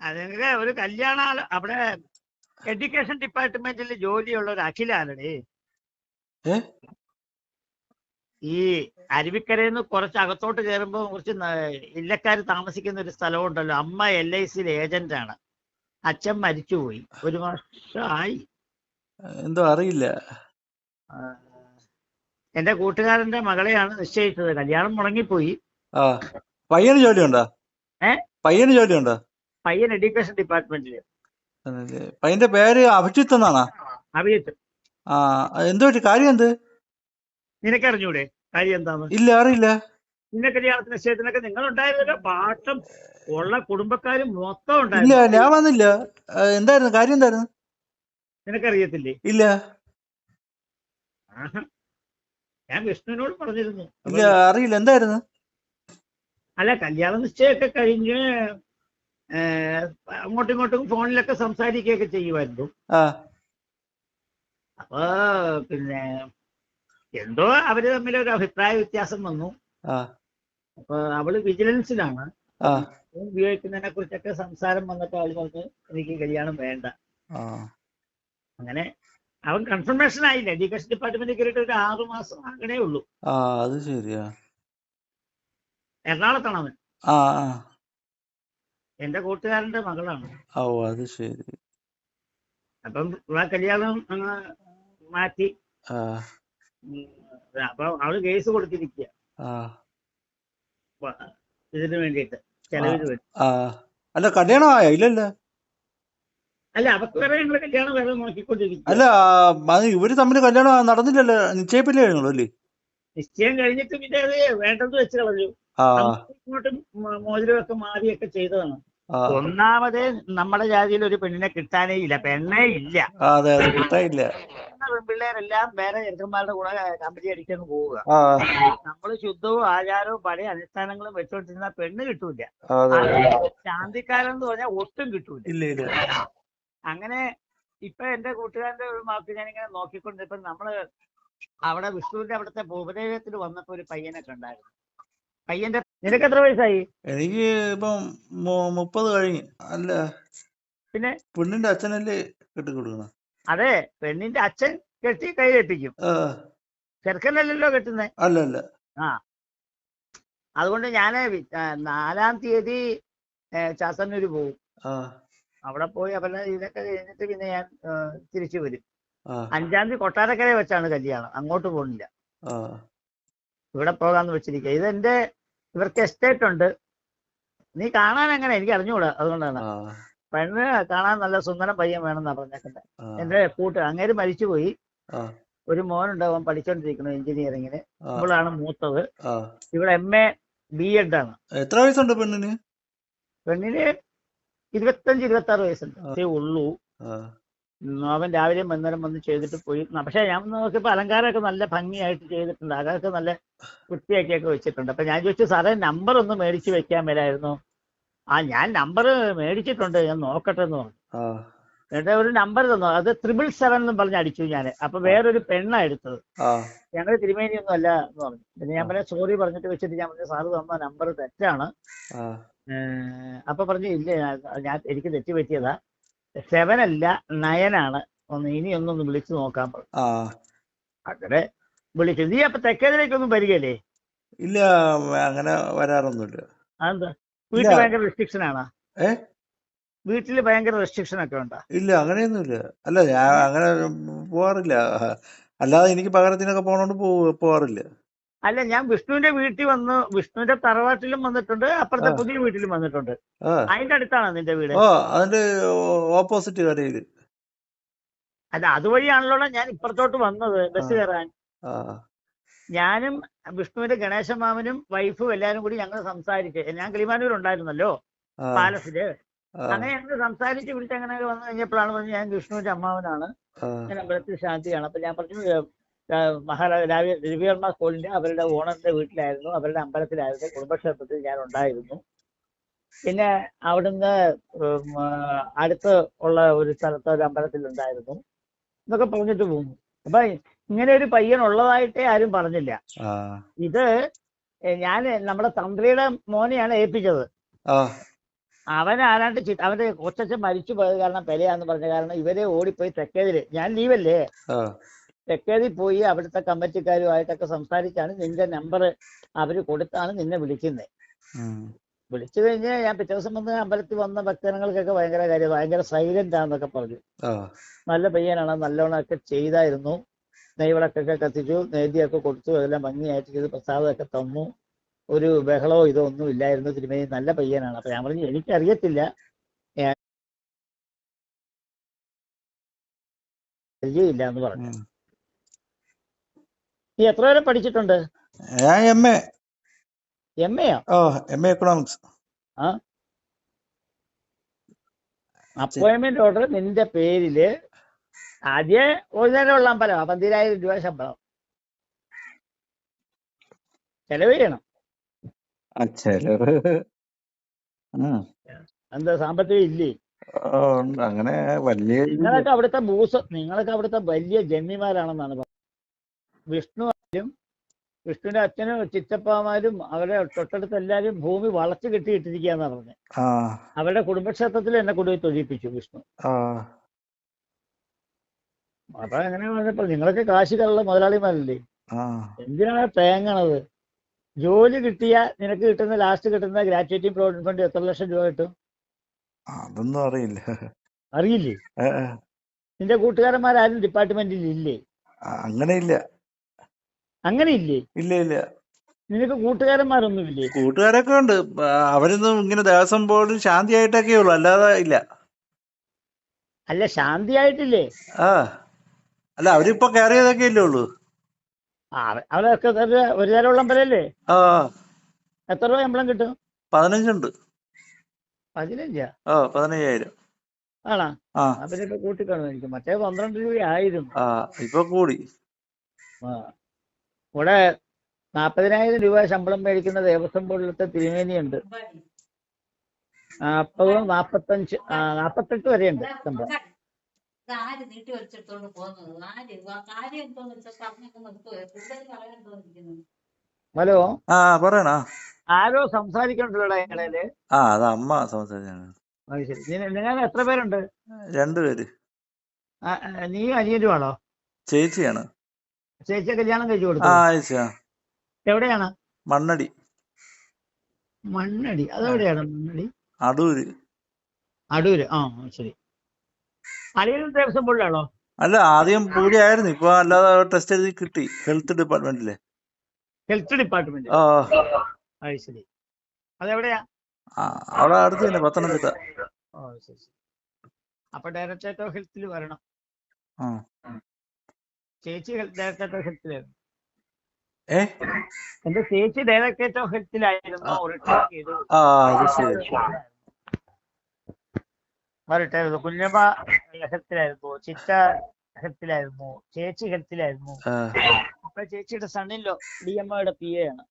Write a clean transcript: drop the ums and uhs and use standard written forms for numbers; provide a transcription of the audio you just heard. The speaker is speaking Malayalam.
അതിന് ഒരു അവിടെ എഡ്യൂക്കേഷൻ ഡിപ്പാർട്ട്മെന്റിൽ ജോലിയുള്ള ഒരു അഖിലാണേ. ഏ ഈ അരുവിക്കരയിൽ കുറച്ച് അകത്തോട്ട് കയറുമ്പോ കുറച്ച് ഇല്ലക്കാര് താമസിക്കുന്ന ഒരു സ്ഥലമുണ്ടല്ലോ. അമ്മ LIC ഏജന്റ് ആണ്. അച്ഛൻ മരിച്ചുപോയി, 1 വർഷമായി. എന്തോ അറിയില്ല. എന്റെ കൂട്ടുകാരന്റെ മകളെയാണ് നിശ്ചയിച്ചത്. കല്യാണം മുടങ്ങിപ്പോയി. ആ പയ്യന് ജോലിയുണ്ടോ? പയ്യന് ജോലിയുണ്ടോ? പയ്യൻ എഡ്യൂക്കേഷൻ ഡിപ്പാർട്ട്മെന്റില്. പയ്യന്റെ പേര് അഭിജിത്ത് എന്നാണോ? അഭിജിത്ത്. ആ എന്തോ കാര്യം എന്ത്? നിനക്കറിഞ്ഞൂടെ കാര്യം എന്താന്ന്? ഇല്ല, അറിയില്ല. നിന്നെ കല്യാണത്തിന് നിശ്ചയത്തിനൊക്കെ നിങ്ങൾ ഉണ്ടായിരുന്നല്ലോ. പാട്ടം ഉള്ള കുടുംബക്കാരും മൊത്തം ഇല്ല, ഉണ്ടായിരുന്നു. ഞാൻ വന്നില്ല. എന്തായിരുന്നു കാര്യം? എന്തായിരുന്നു? നിനക്കറിയത്തില്ലേ? ഇല്ല. ഞാൻ വിഷ്ണുവിനോട് പറഞ്ഞിരുന്നു. ഇല്ല, അറിയില്ല. എന്തായിരുന്നു? അല്ല, കല്യാണ നിശ്ചയമൊക്കെ കഴിഞ്ഞ് അങ്ങോട്ടും ഇങ്ങോട്ടും ഫോണിലൊക്കെ സംസാരിക്കുകയൊക്കെ ചെയ്യുമായിരുന്നു. അപ്പൊ പിന്നെ എന്തോ അവര് തമ്മിൽ ഒരു അഭിപ്രായ വ്യത്യാസം വന്നു. അപ്പൊ അവള് വിജിലൻസിലാണ്. ഉപയോഗിക്കുന്നതിനെ കുറിച്ചൊക്കെ സംസാരം വന്നപ്പോ അവള് പറഞ്ഞു എനിക്ക് കല്യാണം വേണ്ട. അങ്ങനെ അവൻ കൺഫർമേഷൻ ആയില്ല. എഡ്യൂക്കേഷൻ ഡിപ്പാർട്ട്മെന്റിൽ കയറിയിട്ട് ഒരു 6 മാസം അങ്ങനേ ഉള്ളൂ. അത് ശരിയാ. എറണാകുളത്താണ് അവൻ. എന്റെ കൂട്ടുകാരന്റെ മകളാണ്. അത് ശരി. അപ്പം കല്യാണം മാറ്റി. അപ്പൊ അവള് കേസ് കൊടുത്തിരിക്കുക ഇതിനു വേണ്ടിയിട്ട്, ചെലവിന് വേണ്ടി. അല്ല, കല്യാണം ആയോ? ഇല്ലല്ലോ. അല്ല, അവർക്ക് വേറെ ഞങ്ങള് കല്യാണം വേറെ നോക്കിക്കൊണ്ടിരിക്കും. അല്ല, ഇവര് തമ്മിൽ കല്യാണം നടന്നില്ലല്ലോ. നിശ്ചയിപ്പില്ലേ അല്ലേ? നിശ്ചയം കഴിഞ്ഞിട്ട് പിന്നെ അത് വേണ്ടെന്ന് വെച്ച് കളഞ്ഞു. ഇങ്ങോട്ടും മോതിരമൊക്കെ മാറിയൊക്കെ ചെയ്തതാണ്. ഒന്നാമതേ നമ്മുടെ ജാതിയിൽ ഒരു പെണ്ണിനെ കിട്ടാനേ ഇല്ല. പെണ്ണേ ഇല്ല. പെൺപിള്ളേരെല്ലാം വേറെ ചെറുക്കന്മാരുടെ കൂടെ കമ്പനി അടിച്ചങ്ങ് പോവുക. നമ്മള് ശുദ്ധവും ആചാരവും പഴയ അനുഷ്ഠാനങ്ങളും വെച്ചോണ്ടിരുന്ന പെണ്ണ് കിട്ടൂല. ശാന്തിക്കാരെന്ന് പറഞ്ഞാൽ ഒട്ടും കിട്ടൂല. അങ്ങനെ ഇപ്പൊ എന്റെ കൂട്ടുകാരന്റെ ഒരു മാർക്ക് ഞാനിങ്ങനെ നോക്കിക്കൊണ്ടിരിപ്പോ നമ്മള് അവിടെ വിഷ്ണുവിന്റെ അവിടുത്തെ ഉപദേവത്തിൽ വന്നപ്പോ ഒരു പയ്യനെ കണ്ടായിരുന്നു. പയ്യന്റെ നിനക്ക് എത്ര വയസ്സായി? എനിക്ക് ഇപ്പം 30 കഴിഞ്ഞു. അല്ല, പിന്നെ പെണ്ണിന്റെ അച്ഛനല്ലേ കെട്ടിക്കൊടുക്കണം? അതെ, പെണ്ണിന്റെ അച്ഛൻ കെട്ടി കൈകെട്ടിക്കും. ചെറുക്കനല്ലല്ലോ കെട്ടുന്നേ. അല്ലല്ല. അതുകൊണ്ട് ഞാന് 4-ാം തീയതി ചാത്തന്നൂര് പോകും. അവിടെ പോയി അവരുടെ ഇതൊക്കെ കഴിഞ്ഞിട്ട് പിന്നെ ഞാൻ തിരിച്ചു വരും. 5-ാം തീയതി കൊട്ടാരക്കര വെച്ചാണ് കല്യാണം. അങ്ങോട്ട് പോകുന്നില്ല, ഇവിടെ പോകാന്ന് വെച്ചിരിക്കുക. ഇതെന്റെ ഇവർക്ക് എസ്റ്റേറ്റ് ഉണ്ട്. നീ കാണാൻ എങ്ങനെ എനിക്ക് അറിഞ്ഞുകൂടാ. അതുകൊണ്ടാണ് പെണ്ണ് കാണാൻ നല്ല സുന്ദരം പയ്യൻ വേണമെന്നാ പറഞ്ഞേക്കുന്നത്. എന്റെ അങ്ങേര് മരിച്ചുപോയി. ഒരു മോനുണ്ട്, അവൻ പഠിച്ചോണ്ടിരിക്കുന്നു എഞ്ചിനീയറിങ്ങിന്. ഇവളാണ് മൂത്തത്. ഇവിടെ MA B.Ed ആണ്. എത്ര വയസ്സുണ്ട് പെണ്ണിന്? പെണ്ണിന് 25-26 വയസ്സുണ്ട് ഉള്ളൂ. അവൻ രാവിലെ വന്നേരം വന്ന് ചെയ്തിട്ട് പോയി. പക്ഷെ ഞാൻ നോക്കിയപ്പോ അലങ്കാരമൊക്കെ നല്ല ഭംഗിയായിട്ട് ചെയ്തിട്ടുണ്ട്. അതൊക്കെ നല്ല വൃത്തിയാക്കിയൊക്കെ വെച്ചിട്ടുണ്ട്. അപ്പൊ ഞാൻ ചോദിച്ചു, സാറേ നമ്പർ ഒന്ന് മേടിച്ച് വെക്കാൻ മേലായിരുന്നു? ഞാൻ നമ്പർ മേടിച്ചിട്ടുണ്ട്, ഞാൻ നോക്കട്ടെ എന്ന് പറഞ്ഞു. എന്നിട്ട് ഒരു നമ്പർ തന്നു. അത് 777 എന്നും പറഞ്ഞ് അടിച്ചു ഞാൻ. അപ്പൊ വേറൊരു പെണ്ണാ എടുത്തത്. ഞങ്ങൾ തിരുമേനിയൊന്നും അല്ല എന്ന് പറഞ്ഞു. പിന്നെ ഞാൻ പറഞ്ഞ സോറി പറഞ്ഞിട്ട് വെച്ചിട്ട് ഞാൻ പറഞ്ഞു, സാറ് തന്ന നമ്പർ തെറ്റാണ്. അപ്പൊ പറഞ്ഞു, ഇല്ല എനിക്ക് തെറ്റ് പറ്റിയതാ, 7 അല്ല 9 ആണ്. ഇനി ഒന്നൊന്ന് വിളിച്ചു നോക്കാൻ പറഞ്ഞു. അങ്ങനെ വിളിച്ചു. നീ അപ്പൊ തെക്കേതിലേക്കൊന്നും വരികയല്ലേ? ഇല്ല, അങ്ങനെ വരാറൊന്നുമില്ല. അതെന്താ? വീട്ടിൽ ഭയങ്കര റെസ്ട്രിക്ഷൻ ആണോ? വീട്ടില് ഭയങ്കര റെസ്ട്രിക്ഷൻ ഒക്കെ ഉണ്ടോ? ഇല്ല, അങ്ങനെയൊന്നുമില്ല. അല്ല, ഞാൻ അങ്ങനെ പോവാറില്ല. അല്ലാതെ എനിക്ക് പകരത്തിനൊക്കെ പോണോണ്ട് പോവാറില്ല. അല്ല, ഞാൻ വിഷ്ണുവിന്റെ വീട്ടിൽ വന്നു. വിഷ്ണുവിന്റെ തറവാട്ടിലും വന്നിട്ടുണ്ട്, അപ്പുറത്തെ പുതിയ വീട്ടിലും വന്നിട്ടുണ്ട്. അതിന്റെ അടുത്താണോ നിന്റെ വീട്? അതിന്റെ ഓപ്പോസിറ്റ് കരയില്. അല്ല, അതുവഴിയാണല്ലോ ഞാൻ ഇപ്പുറത്തോട്ട് വന്നത് ബസ് കയറാൻ. ഞാനും വിഷ്ണുവിന്റെ ഗണേശ മാമനും വൈഫും എല്ലാരും കൂടി ഞങ്ങൾ സംസാരിച്ച്, ഞാൻ കിളിമാനൂർ ഉണ്ടായിരുന്നല്ലോ പാലസില്. അങ്ങനെ ഞങ്ങൾ സംസാരിച്ച് വിളിച്ച് അങ്ങനെ വന്നു കഴിഞ്ഞപ്പോഴാണ് പറഞ്ഞത്, ഞാൻ വിഷ്ണുവിന്റെ അമ്മാവനാണ്, ഞാൻ അമ്പലത്തിൽ ശാന്തിയാണ്. അപ്പൊ ഞാൻ പറഞ്ഞു, രവിവർമ്മ സ്കൂളിന്റെ അവരുടെ ഓണറിന്റെ വീട്ടിലായിരുന്നു, അവരുടെ അമ്പലത്തിലായിരുന്നു, കുടുംബക്ഷേത്രത്തിൽ ഞാൻ ഉണ്ടായിരുന്നു. പിന്നെ അവിടുന്ന് അടുത്ത് ഉള്ള ഒരു സ്ഥലത്ത് ഒരു അമ്പലത്തിലുണ്ടായിരുന്നു എന്നൊക്കെ പറഞ്ഞിട്ട് പോകുന്നു. അപ്പൊ ഇങ്ങനെ ഒരു പയ്യൻ ഉള്ളതായിട്ടേ ആരും പറഞ്ഞില്ല. ഇത് ഞാൻ നമ്മുടെ തന്ത്രിയുടെ മോനെയാണ് ഏൽപ്പിച്ചത്. അവൻ ആരാണ്ട് അവന്റെ കൊച്ചച്ഛൻ മരിച്ചു പോയത് കാരണം പെലയാന്ന് പറഞ്ഞ കാരണം ഇവരെ ഓടിപ്പോയി തെക്കേതില്, ഞാൻ ലീവല്ലേ, ആ തെക്കേതിൽ പോയി അവിടുത്തെ കമ്മിറ്റിക്കാരുമായിട്ടൊക്കെ സംസാരിച്ചാണ് നിന്റെ നമ്പർ അവര് കൊടുത്താണ് നിന്നെ വിളിക്കുന്നത്. ഉം. വിളിച്ചു കഴിഞ്ഞ് ഞാൻ പിറ്റേ ദിവസം വന്ന് അമ്പലത്തിൽ വന്ന ഭക്തജനങ്ങൾക്കൊക്കെ ഭയങ്കര കാര്യം, ഭയങ്കര സൈലന്റ് ആണെന്നൊക്കെ പറഞ്ഞു. ആ നല്ല പയ്യനാണ്, നല്ലോണമൊക്കെ ചെയ്തായിരുന്നു, നെയ്വിളക്കൊക്കെ കത്തിച്ചു, നേദ്യമൊക്കെ കൊടുത്തു, അതെല്ലാം ഭംഗിയായിട്ട് ചെയ്ത് പ്രസാദമൊക്കെ തന്നു, ഒരു ബഹളമോ ഇതോ ഒന്നും ഇല്ലായിരുന്നു, തിരുമേനി നല്ല പയ്യനാണ്. അപ്പൊ ഞാൻ പറഞ്ഞു എനിക്കറിയത്തില്ല, പരിചയമില്ല എന്ന് പറഞ്ഞു. ഉം. നീ എത്ര വരെ പഠിച്ചിട്ടുണ്ട്? ഞാൻ MA. MA MA economics. ആ, അപ്പോയിന്റ്മെന്റ് ഓർഡർ നിന്റെ പേരില് ആദ്യം ഒഴിഞ്ഞുള്ള അമ്പലം, 12,000 രൂപ ശമ്പളം, ചെലവ് ചെയ്യണം. ചെലവ് എന്താ സാമ്പത്തികം ഇല്ലേ? അങ്ങനെ വലിയ നിങ്ങളൊക്കെ അവിടുത്തെ വലിയ ജന്മിമാരാണെന്നാണ് പറയുന്നത്. വിഷ്ണുവിന്റെ അച്ഛനും ചിറ്റപ്പമാരും അവരെ തൊട്ടടുത്ത് എല്ലാവരും ഭൂമി വളച്ചു കെട്ടിയിട്ടിരിക്കുകയെന്നാണ് പറഞ്ഞത്. അവരുടെ കുടുംബക്ഷേത്രത്തിൽ എന്നെ കൊണ്ടുപോയി തൊഴിപ്പിച്ചു വിഷ്ണു. അപ്പൊ എങ്ങനെ പറഞ്ഞപ്പോ നിങ്ങളൊക്കെ കാശികളുള്ള മുതലാളിമാരല്ലേ, എന്തിനാണ് തേങ്ങണത്? ജോലി കിട്ടിയ നിനക്ക് കിട്ടുന്ന ലാസ്റ്റ് കിട്ടുന്ന ഗ്രാറ്റുവിറ്റി പ്രോവിഡന്റ് ഫണ്ട് എത്ര ലക്ഷം രൂപ കിട്ടും? അതൊന്നും അറിയില്ല. അറിയില്ലേ? നിന്റെ കൂട്ടുകാരന്മാരും ഡിപ്പാർട്ട്മെന്റിൽ ഇല്ലേ? അങ്ങനെയില്ല. അങ്ങനെയില്ലേ? ഇല്ല ഇല്ല. നിനക്ക് കൂട്ടുകാരന്മാരൊന്നും ഇല്ലേ? കൂട്ടുകാരൊക്കെ ഉണ്ട്, അവരൊന്നും ഇങ്ങനെ ദേവസ്വം ബോർഡിൽ ശാന്തിയായിട്ടൊക്കെ ഉള്ളു, അല്ലാതെ ഇല്ല. അല്ല, ശാന്തിയായിട്ടില്ലേ? അല്ല അവരിപ്പൊ കയറിയതൊക്കെ ഇല്ലേ ഉള്ളൂ. അവരൊക്കെ ഒരു നേരമുള്ള അമ്പലല്ലേ? എത്ര രൂപ ശമ്പളം കിട്ടും? 15 ഉണ്ട്. 15? 15,000. ആണോ? അവരിപ്പോ കൂട്ടിക്കാണുമായിരിക്കും, മറ്റേ 12 രൂപയായിരുന്നു. ഇപ്പൊ കൂടി. ഇവിടെ 40,000 രൂപ ശമ്പളം മേടിക്കുന്ന ദേവസ്വം ബോർഡിലത്തെ തിരുമേനിയുണ്ട്. 40, 45, 48 വരെയുണ്ട് ശമ്പളം. ഹലോ, പറയണ ആരോ സംസാരിക്കണ്ടല്ലോടാ ഇടയില്? അത് അമ്മ സംസാരിച്ചാണ്. അത് ശരി. നിങ്ങൾ എത്ര പേരുണ്ട്? 2 പേര്. നീ അനിയനും ആണോ? ചേച്ചിയാണ്. ചേച്ചിയെ കല്യാണം കഴിച്ചു കൊടുത്തു? എവിടെയാണ്? മണ്ണടി. മണ്ണടി അതെവിടെയാണ്? മണ്ണടി അടൂര്. ശരി. അടിയൂർ ദേവസ്വം ബോർഡിലാണോ? അല്ല, ആദ്യം പൂജയായിരുന്നു, ഇപ്പൊ അല്ലാതെ ടെസ്റ്റ് എഴുതി കിട്ടി ഹെൽത്ത് ഡിപ്പാർട്ട്മെന്റില്. Health department? അത് ശരി. അതെവിടെയാ? അവിടെ അടുത്ത് തന്നെ, പത്തനംതിട്ട. ശരി. അപ്പൊ ഡയറക്ടറേറ്റ് ഓഫ് ഹെൽത്തിൽ വരണം. ചേച്ചി ഡയറക്ടറേറ്റ് ഓഫ് ഹെൽത്തിലായിരുന്നു. എന്റെ ചേച്ചി ഡയറക്ടറേറ്റ് ഓഫ് ഹെൽത്തിലായിരുന്നു. കുഞ്ഞമ്മ ഹെൽത്തിലായിരുന്നു, ചിറ്റ ഹെൽത്തിലായിരുന്നു, ചേച്ചി ഹെൽത്തിലായിരുന്നു. അപ്പൊ ചേച്ചിയുടെ സണ്ണിലോ DMOയുടെ PA ആണ്.